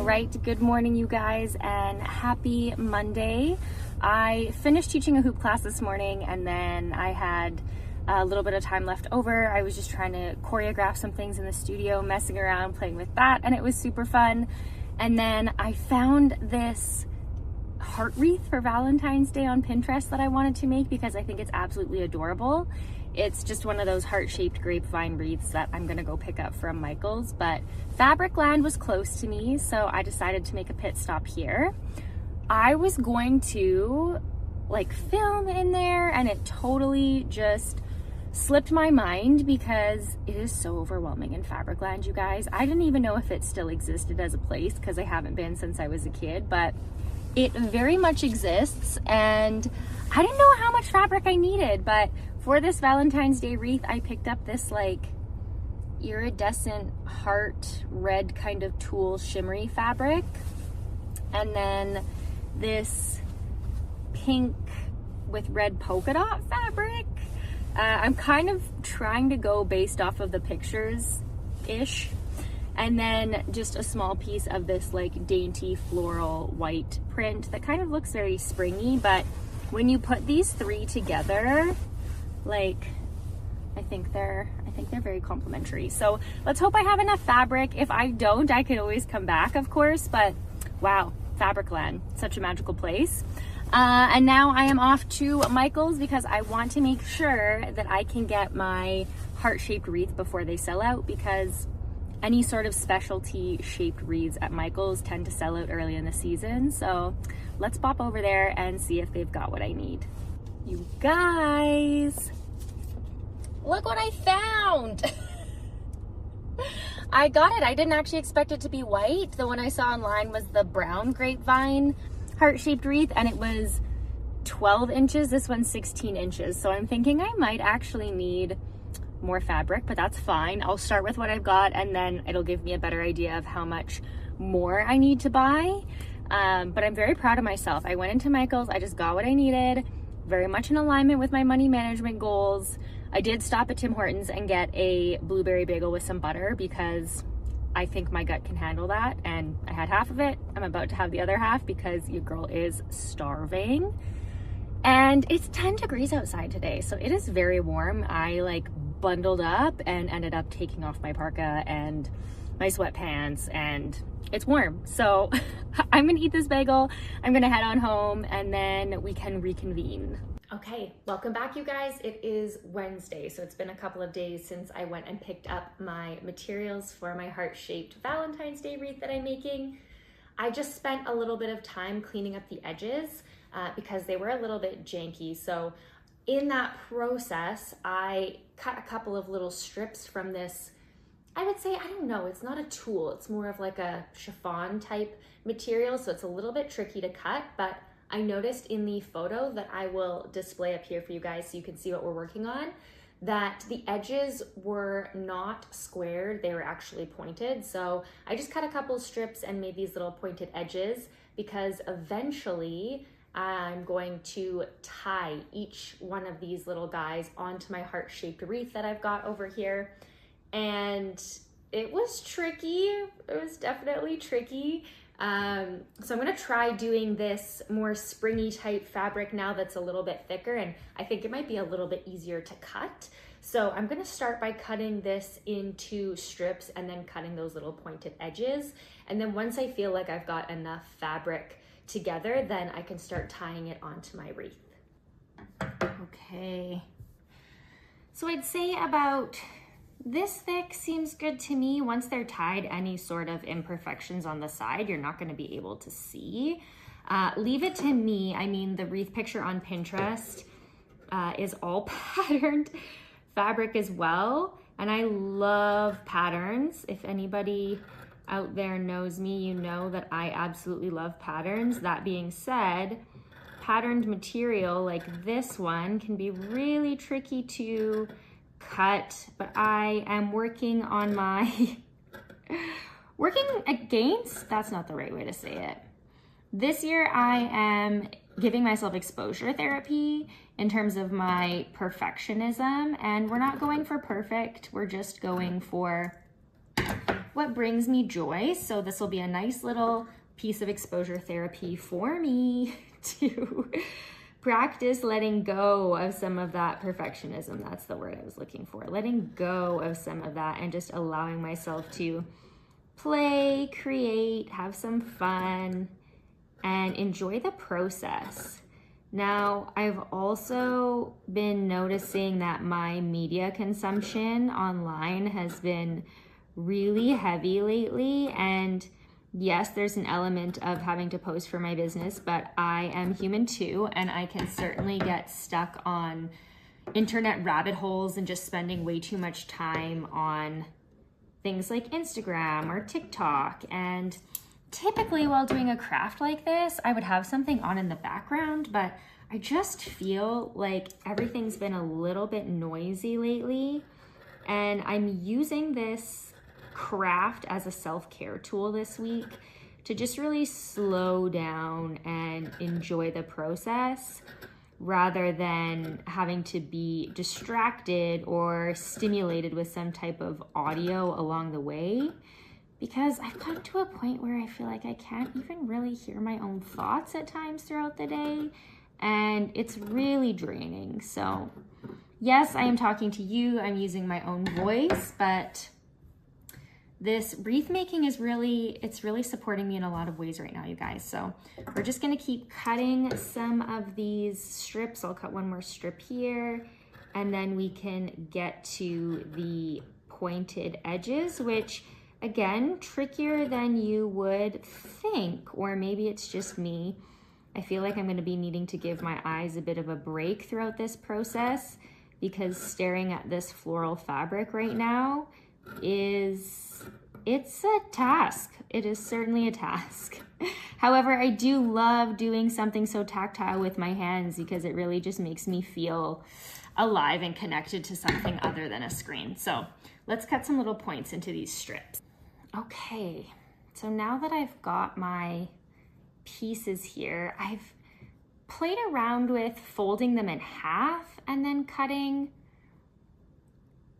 right, good morning you guys, and happy Monday. I finished teaching a hoop class this morning, and then I had a little bit of time left over. I was just trying to choreograph some things in the studio, messing around, playing with that, and it was super fun. And then I found this heart wreath for Valentine's Day on Pinterest that I wanted to make because I think it's absolutely adorable. It's just one of those heart-shaped grapevine wreaths that I'm gonna go pick up from Michael's, but Fabricland was close to me, so I decided to make a pit stop here. I was going to film in there, and it totally just slipped my mind because it is so overwhelming in Fabricland, you guys. I didn't even know if it still existed as a place because I haven't been since I was a kid, but it very much exists, and I didn't know how much fabric I needed, but for this Valentine's Day wreath, I picked up this iridescent heart red kind of tulle shimmery fabric, and then this pink with red polka dot fabric. I'm kind of trying to go based off of the pictures-ish, and then just a small piece of this dainty floral white print that kind of looks very springy, but when you put these three together, I think they're very complimentary. So let's hope I have enough fabric. If I don't, I could always come back, of course, but wow, Fabricland, such a magical place. And now I am off to Michael's because I want to make sure that I can get my heart-shaped wreath before they sell out, because any sort of specialty shaped wreaths at Michael's tend to sell out early in the season. So let's pop over there and see if they've got what I need. You guys, look what I found. I got it. I didn't actually expect it to be white. The one I saw online was the brown grapevine heart-shaped wreath, and it was 12 inches. This one's 16 inches. So I'm thinking I might actually need more fabric, but that's fine. I'll start with what I've got, and then it'll give me a better idea of how much more I need to buy. But I'm very proud of myself. I went into Michael's, I just got what I needed, very much in alignment with my money management goals. I did stop at Tim Hortons and get a blueberry bagel with some butter because I think my gut can handle that, and I had half of it. I'm about to have the other half because your girl is starving. And it's 10 degrees outside today, so it is very warm. I bundled up and ended up taking off my parka and my sweatpants, and it's warm. So I'm gonna eat this bagel, I'm gonna head on home, and then we can reconvene. Okay, welcome back you guys. It is Wednesday, so it's been a couple of days since I went and picked up my materials for my heart-shaped Valentine's Day wreath that I'm making. I just spent a little bit of time cleaning up the edges because they were a little bit janky. So in that process, I cut a couple of little strips from this, I would say, I don't know, it's not a tulle, it's more of a chiffon type material, so it's a little bit tricky to cut, but I noticed in the photo that I will display up here for you guys so you can see what we're working on, that the edges were not squared, they were actually pointed. So I just cut a couple strips and made these little pointed edges because eventually I'm going to tie each one of these little guys onto my heart-shaped wreath that I've got over here. And it was tricky. It was definitely tricky. So I'm gonna try doing this more springy type fabric now that's a little bit thicker, and I think it might be a little bit easier to cut. So I'm gonna start by cutting this into strips and then cutting those little pointed edges. And then once I feel like I've got enough fabric together, then I can start tying it onto my wreath. Okay. So I'd say about this thick seems good to me. Once they're tied, any sort of imperfections on the side, you're not gonna be able to see. Leave it to me. I mean, the wreath picture on Pinterest is all patterned fabric as well. And I love patterns. If anybody out there knows me, you know that I absolutely love patterns. That being said, patterned material like this one can be really tricky to cut, but I am working on my working against, that's not the right way to say it. This year I am giving myself exposure therapy in terms of my perfectionism, and we're not going for perfect, we're just going for what brings me joy. So this will be a nice little piece of exposure therapy for me to practice letting go of some of that perfectionism. That's the word I was looking for. Letting go of some of that and just allowing myself to play, create, have some fun, and enjoy the process. Now, I've also been noticing that my media consumption online has been really heavy lately, and yes, there's an element of having to post for my business, but I am human too, and I can certainly get stuck on internet rabbit holes and just spending way too much time on things like Instagram or TikTok. And typically while doing a craft like this, I would have something on in the background, but I just feel like everything's been a little bit noisy lately, and I'm using this craft as a self-care tool this week to just really slow down and enjoy the process rather than having to be distracted or stimulated with some type of audio along the way, because I've gotten to a point where I feel like I can't even really hear my own thoughts at times throughout the day, and it's really draining. So yes, I am talking to you, I'm using my own voice, but this wreath making is really supporting me in a lot of ways right now, you guys. So we're just gonna keep cutting some of these strips. I'll cut one more strip here, and then we can get to the pointed edges, which again, trickier than you would think, or maybe it's just me. I feel like I'm gonna be needing to give my eyes a bit of a break throughout this process, because staring at this floral fabric right now it's a task. It is certainly a task. However, I do love doing something so tactile with my hands because it really just makes me feel alive and connected to something other than a screen. So let's cut some little points into these strips. Okay, so now that I've got my pieces here, I've played around with folding them in half and then cutting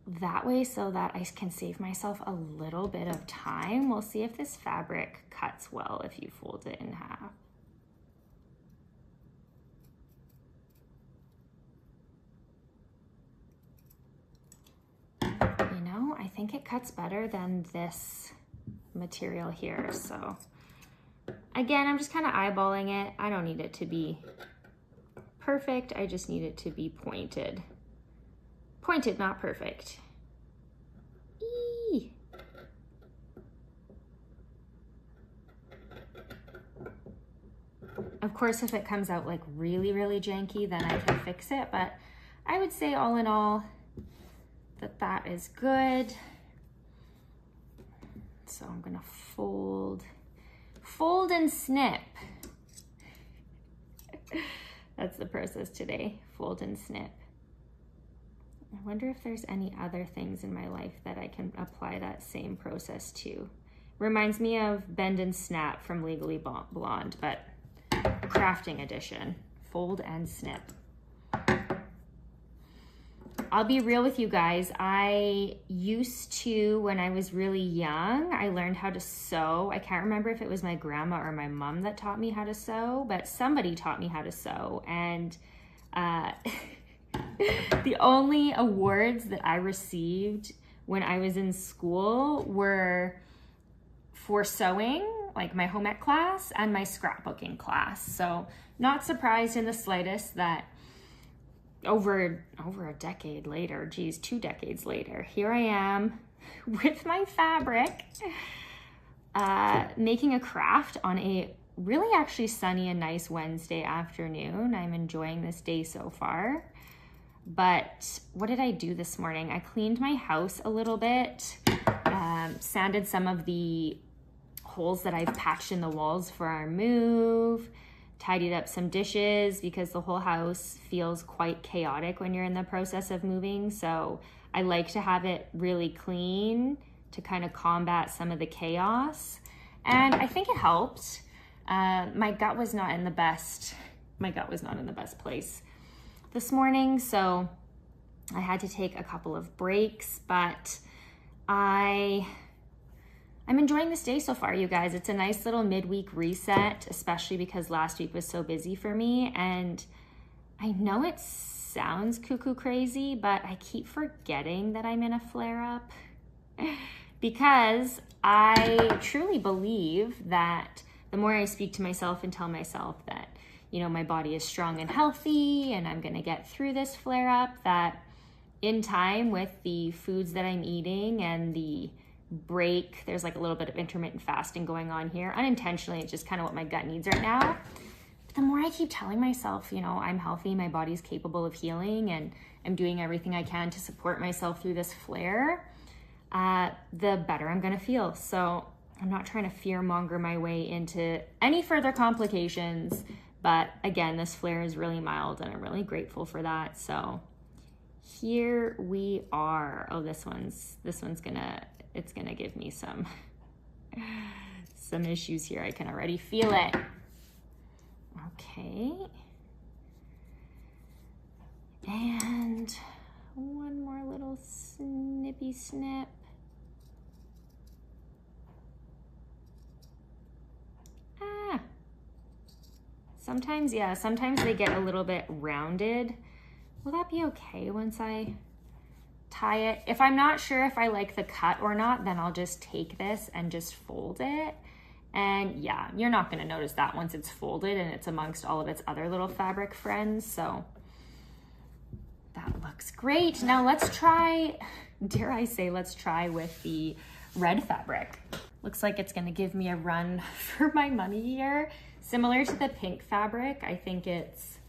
that way so that I can save myself a little bit of time. We'll see if this fabric cuts well if you fold it in half. You know, I think it cuts better than this material here. So again, I'm just kind of eyeballing it. I don't need it to be perfect. I just need it to be pointed. Pointed, not perfect. Eee. Of course, if it comes out like really, really janky, then I can fix it. But I would say all in all that is good. So I'm gonna fold and snip. That's the process today, fold and snip. I wonder if there's any other things in my life that I can apply that same process to. Reminds me of Bend and Snap from Legally Blonde, but crafting edition, fold and snip. I'll be real with you guys. I used to, when I was really young, I learned how to sew. I can't remember if it was my grandma or my mom that taught me how to sew, but somebody taught me how to sew. And the only awards that I received when I was in school were for sewing, like my home ec class and my scrapbooking class. So not surprised in the slightest that over a decade later, geez, 2 decades later, here I am with my fabric, making a craft on a really actually sunny and nice Wednesday afternoon. I'm enjoying this day so far. But what did I do this morning? I cleaned my house a little bit, sanded some of the holes that I've patched in the walls for our move, tidied up some dishes because the whole house feels quite chaotic when you're in the process of moving. So I like to have it really clean to kind of combat some of the chaos. And I think it helped. My gut was not in the best place this morning, so I had to take a couple of breaks, but I I'm enjoying this day so far, you guys. It's a nice little midweek reset, especially because last week was so busy for me. And I know it sounds cuckoo crazy, but I keep forgetting that I'm in a flare-up because I truly believe that the more I speak to myself and tell myself that, you know, my body is strong and healthy and I'm gonna get through this flare-up, that in time with the foods that I'm eating and the break, there's like a little bit of intermittent fasting going on here. Unintentionally, it's just kind of what my gut needs right now. But the more I keep telling myself, you know, I'm healthy, my body's capable of healing, and I'm doing everything I can to support myself through this flare, the better I'm gonna feel. So I'm not trying to fear monger my way into any further complications, but again, this flare is really mild and I'm really grateful for that. So here we are. Oh, this one's it's gonna give me some issues here. I can already feel it. Okay. And one more little snippy snip. Sometimes they get a little bit rounded. Will that be okay once I tie it? If I'm not sure if I like the cut or not, then I'll just take this and just fold it. And yeah, you're not gonna notice that once it's folded and it's amongst all of its other little fabric friends. So that looks great. Now let's try, dare I say, let's try with the red fabric. Looks like it's gonna give me a run for my money here. Similar to the pink fabric, I think it's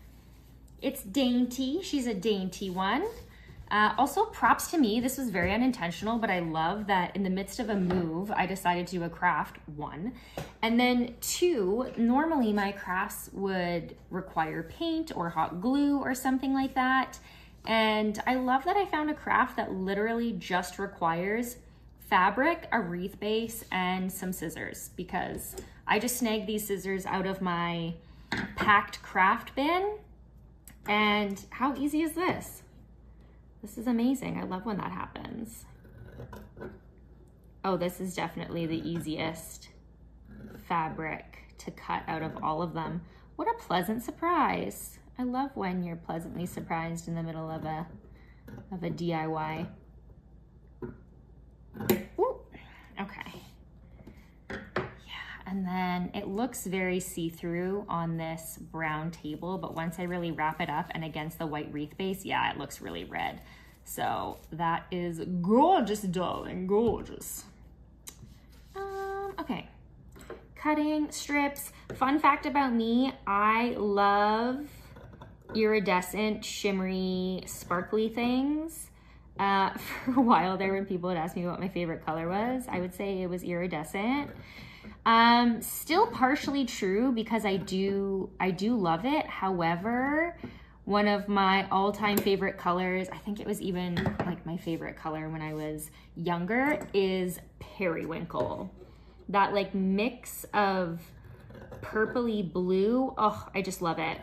dainty. She's a dainty one. Also, props to me. This was very unintentional, but I love that in the midst of a move, I decided to do a craft, one. And then two, normally my crafts would require paint or hot glue or something like that. And I love that I found a craft that literally just requires fabric, a wreath base, and some scissors, because I just snagged these scissors out of my packed craft bin. And how easy is this? This is amazing. I love when that happens. Oh, this is definitely the easiest fabric to cut out of all of them. What a pleasant surprise. I love when you're pleasantly surprised in the middle of a DIY. Ooh, okay. Yeah, and then it looks very see-through on this brown table, but once I really wrap it up and against the white wreath base, yeah, it looks really red. So that is gorgeous, darling, gorgeous. Okay, cutting strips. Fun fact about me, I love iridescent, shimmery, sparkly things. For a while there, when people would ask me what my favorite color was, I would say it was iridescent. Still partially true because I do love it. However, one of my all-time favorite colors, I think it was even like my favorite color when I was younger, is periwinkle. That like mix of purpley blue, oh, I just love it.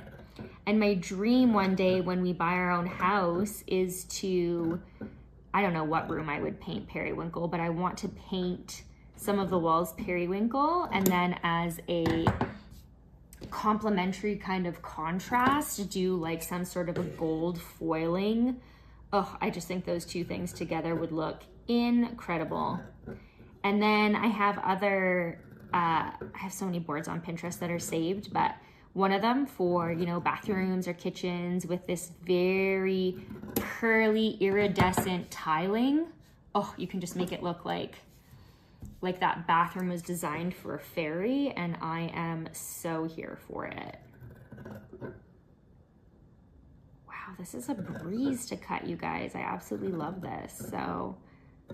And my dream one day when we buy our own house is to, I don't know what room I would paint periwinkle, but I want to paint some of the walls periwinkle, and then as a complementary kind of contrast, do like some sort of a gold foiling. Oh, I just think those two things together would look incredible. And then I have other, I have so many boards on Pinterest that are saved, but one of them for, you know, bathrooms or kitchens with this very curly iridescent tiling. Oh, you can just make it look like that bathroom was designed for a fairy, and I am so here for it. Wow, this is a breeze to cut, you guys. I absolutely love this. So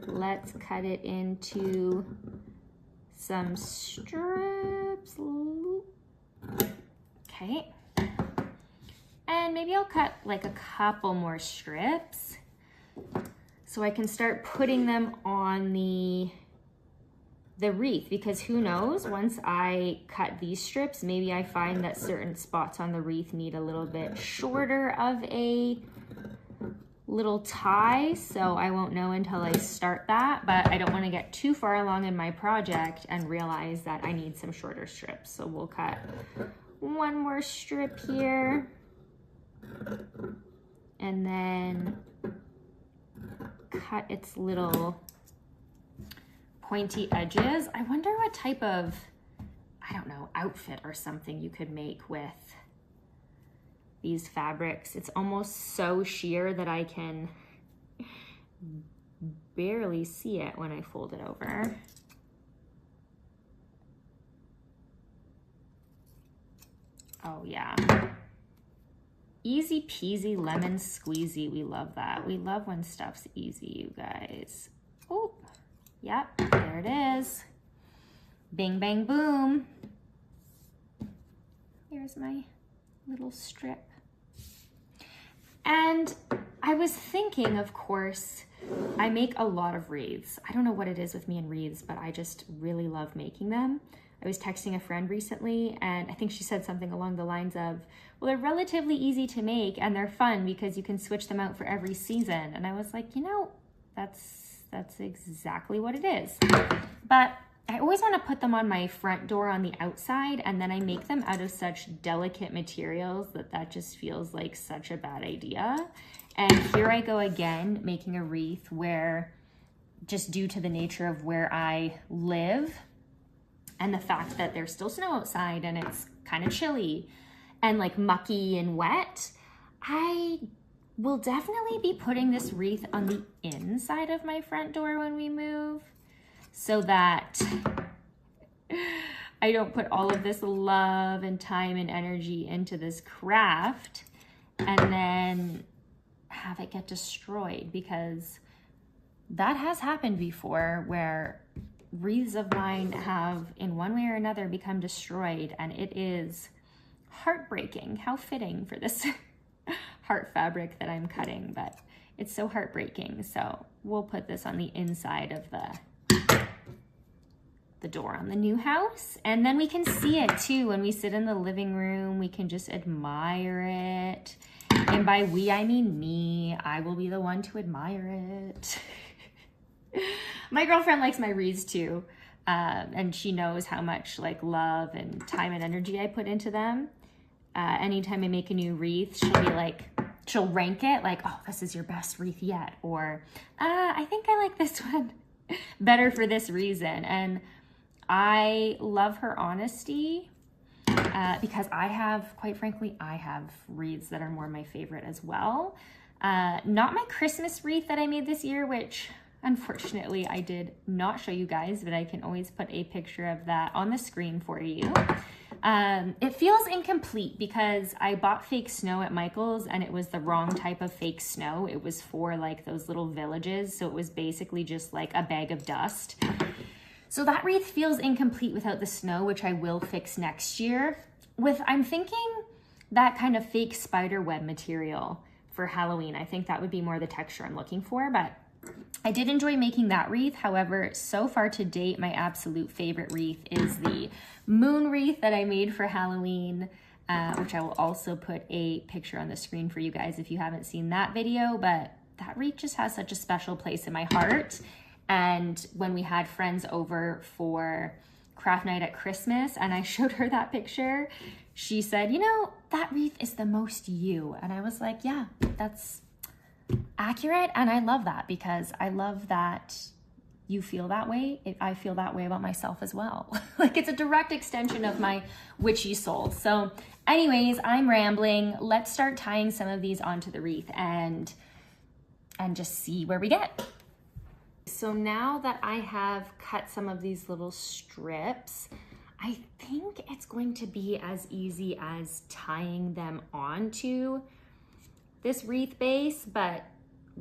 let's cut it into some strips. Okay. And maybe I'll cut like a couple more strips so I can start putting them on the wreath, because who knows, once I cut these strips, maybe I find that certain spots on the wreath need a little bit shorter of a little tie, so I won't know until I start that, but I don't want to get too far along in my project and realize that I need some shorter strips. So we'll cut one more strip here, and then cut its little pointy edges. I wonder what type of, I don't know, outfit or something you could make with these fabrics. It's almost so sheer that I can barely see it when I fold it over. Oh yeah. Easy peasy lemon squeezy. We love that. We love when stuff's easy, you guys. Oh, yep, there it is. Bing, bang, boom. Here's my little strip. And I was thinking, of course, I make a lot of wreaths. I don't know what it is with me and wreaths, but I just really love making them. I was texting a friend recently, and I think she said something along the lines of, well, they're relatively easy to make and they're fun because you can switch them out for every season. And I was like, you know, that's exactly what it is. But I always want to put them on my front door on the outside, and then I make them out of such delicate materials that just feels like such a bad idea. And here I go again, making a wreath where, just due to the nature of where I live and the fact that there's still snow outside and it's kind of chilly and like mucky and wet, I will definitely be putting this wreath on the inside of my front door when we move, so that I don't put all of this love and time and energy into this craft and then have it get destroyed, because that has happened before where wreaths of mine have in one way or another become destroyed, and it is heartbreaking. How fitting for this heart fabric that I'm cutting, but it's so heartbreaking. So we'll put this on the inside of the door on the new house, and then we can see it too. When we sit in the living room, we can just admire it. And by we, I mean me. I will be the one to admire it. My girlfriend likes my wreaths too, and she knows how much like love and time and energy I put into them. Anytime I make a new wreath, she'll be like, she'll rank it like, oh, this is your best wreath yet, or I think I like this one better for this reason. And I love her honesty, because I have, quite frankly, I have wreaths that are more my favorite as well. Not my Christmas wreath that I made this year, which unfortunately I did not show you guys, but I can always put a picture of that on the screen for you. It feels incomplete because I bought fake snow at Michael's, and it was the wrong type of fake snow. It was for like those little villages, so it was basically just like a bag of dust. So that wreath feels incomplete without the snow, which I will fix next year. I'm thinking that kind of fake spider web material for Halloween. I think that would be more the texture I'm looking for, but I did enjoy making that wreath. However, so far to date, my absolute favorite wreath is the moon wreath that I made for Halloween, which I will also put a picture on the screen for you guys if you haven't seen that video. But that wreath just has such a special place in my heart. And when we had friends over for craft night at Christmas and I showed her that picture, she said, you know, that wreath is the most you. And I was like, yeah, that's accurate. And I love that, because I love that you feel that way. I feel that way about myself as well. Like, it's a direct extension of my witchy soul. So anyways, I'm rambling. Let's start tying some of these onto the wreath and just see where we get. So now that I have cut some of these little strips, I think it's going to be as easy as tying them onto this wreath base, but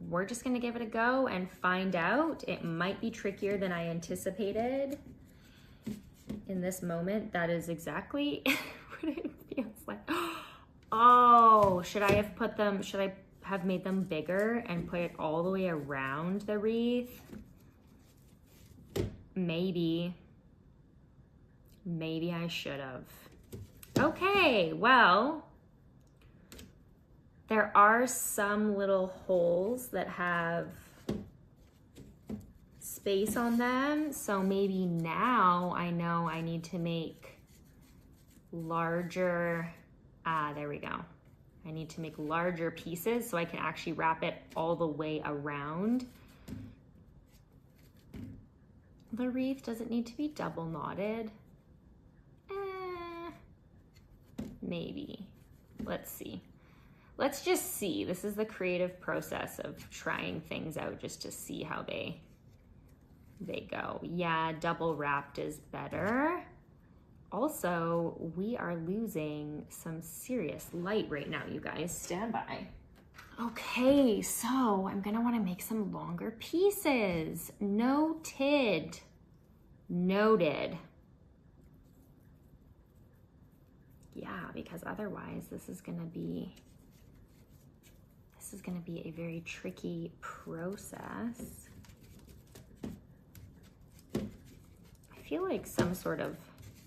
we're just gonna give it a go and find out. It might be trickier than I anticipated. In this moment, that is exactly what it feels like. Oh, should I have made them bigger and put it all the way around the wreath? Maybe I should have. Okay, well, There are some little holes that have space on them, so maybe now I know I need to make larger, there we go. I need to make larger pieces so I can actually wrap it all the way around the wreath. Does it need to be double knotted? Maybe. Let's see. Let's just see. This is the creative process of trying things out just to see how they go. Yeah, double wrapped is better. Also, we are losing some serious light right now, you guys. Stand by. Okay, so I'm gonna wanna make some longer pieces. Noted. Noted. Yeah, because otherwise this is gonna be a very tricky process. I feel like some sort of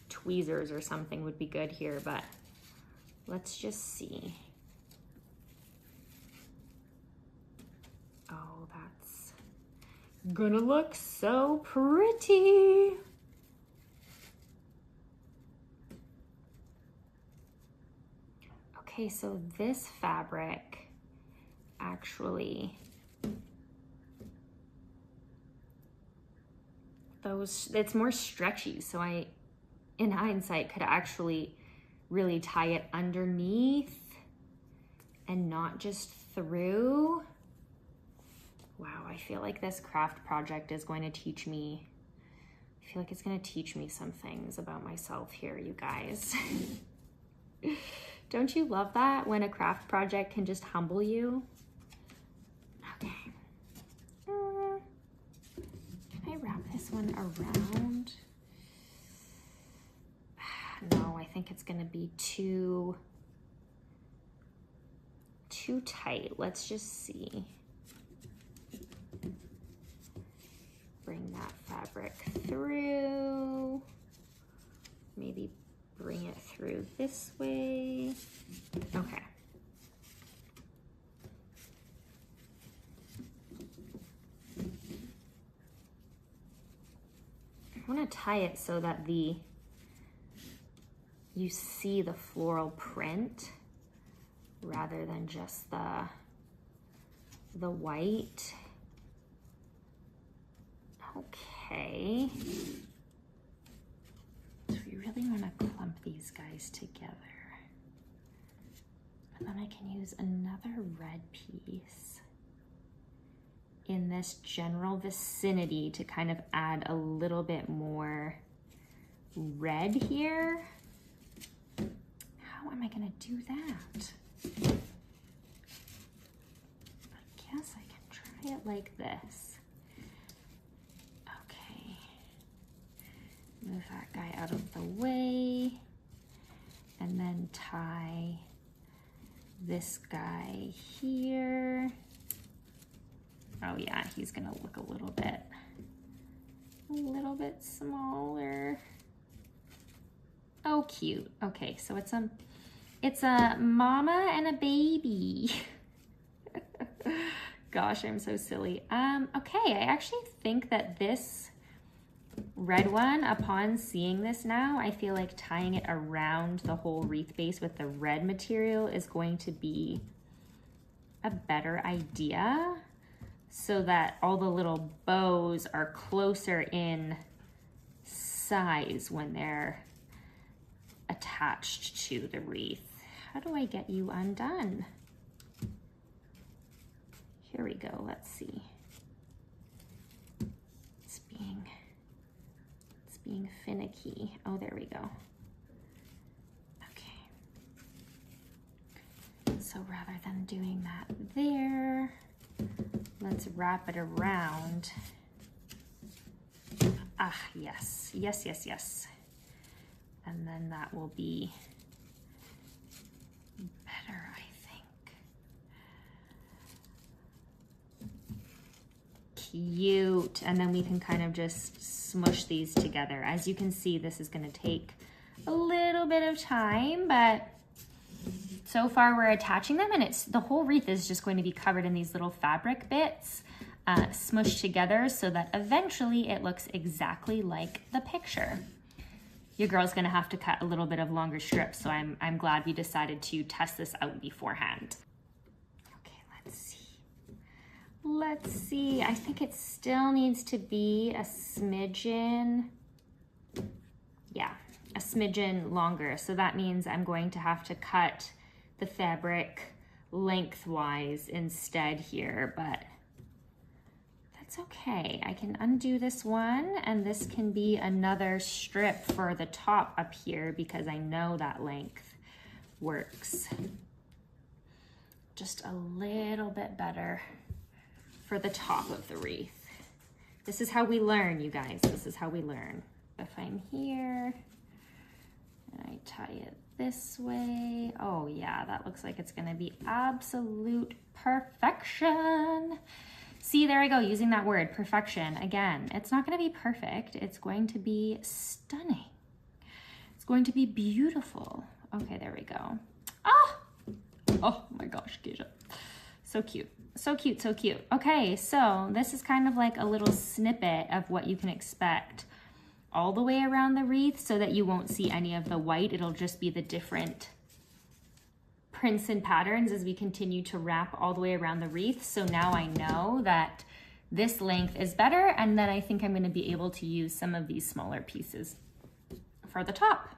tweezers or something would be good here, but let's just see. Oh, that's gonna look so pretty. Okay, so this fabric actually, it's more stretchy, so I, in hindsight, could actually really tie it underneath and not just through. Wow, I feel like this craft project is going to teach me, I feel like it's going to teach me some things about myself here, you guys. Don't you love that when a craft project can just humble you? Okay. Can I wrap this one around? No, I think it's gonna be too tight. Let's just see. Bring that fabric through. Maybe bring it through this way. Okay. I want to tie it so that you see the floral print rather than just the white. Okay. So we really want to clump these guys together. And then I can use another red piece in this general vicinity to kind of add a little bit more red here. How am I going to do that? I guess I can try it like this. Okay. Move that guy out of the way. And then tie this guy here. Oh yeah, he's gonna look a little bit smaller. Oh, cute. Okay, so it's a mama and a baby. Gosh, I'm so silly. Okay, I actually think that this red one, upon seeing this now, I feel like tying it around the whole wreath base with the red material is going to be a better idea, so that all the little bows are closer in size when they're attached to the wreath. How do I get you undone? Here we go, let's see. It's being finicky. Oh, there we go. Okay. So rather than doing that there, let's wrap it around. Ah, yes, yes, yes, yes. And then that will be better, I think. Cute. And then we can kind of just smush these together. As you can see, this is going to take a little bit of time, but So far we're attaching them, and the whole wreath is just going to be covered in these little fabric bits, smushed together so that eventually it looks exactly like the picture. Your girl's gonna have to cut a little bit of longer strips, so I'm glad we decided to test this out beforehand. Okay, let's see. Let's see, I think it still needs to be a smidgen, yeah, a smidgen longer. So that means I'm going to have to cut the fabric lengthwise instead here, but that's okay. I can undo this one, and this can be another strip for the top up here because I know that length works just a little bit better for the top of the wreath. This is how we learn, you guys. This is how we learn. If I'm here and I tie it this way, oh yeah, that looks like it's gonna be absolute perfection. See, there I go, using that word, perfection. Again, it's not gonna be perfect. It's going to be stunning. It's going to be beautiful. Okay, there we go. Ah! Oh my gosh, Keisha. So cute. So cute, so cute. Okay, so this is kind of like a little snippet of what you can expect all the way around the wreath so that you won't see any of the white. It'll just be the different prints and patterns as we continue to wrap all the way around the wreath. So now I know that this length is better, and then I think I'm going to be able to use some of these smaller pieces for the top.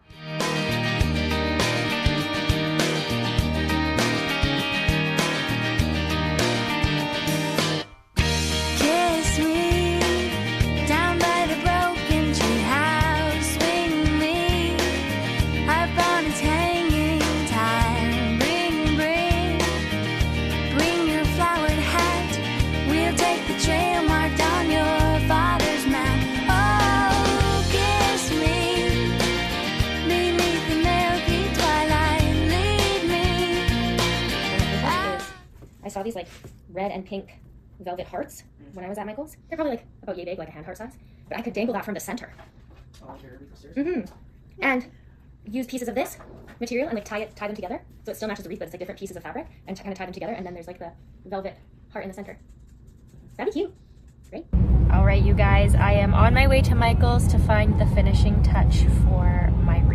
I saw these like red and pink velvet hearts when I was at Michael's. They're probably like about yay big, like a hand heart size, but I could dangle that from the center. And use pieces of this material and like tie them together so it still matches the wreath, but it's like different pieces of fabric, and kind of tie them together, and then there's like the velvet heart in the center. That'd be cute. Great. All right, you guys, I am on my way to Michael's to find the finishing touch for my wreath.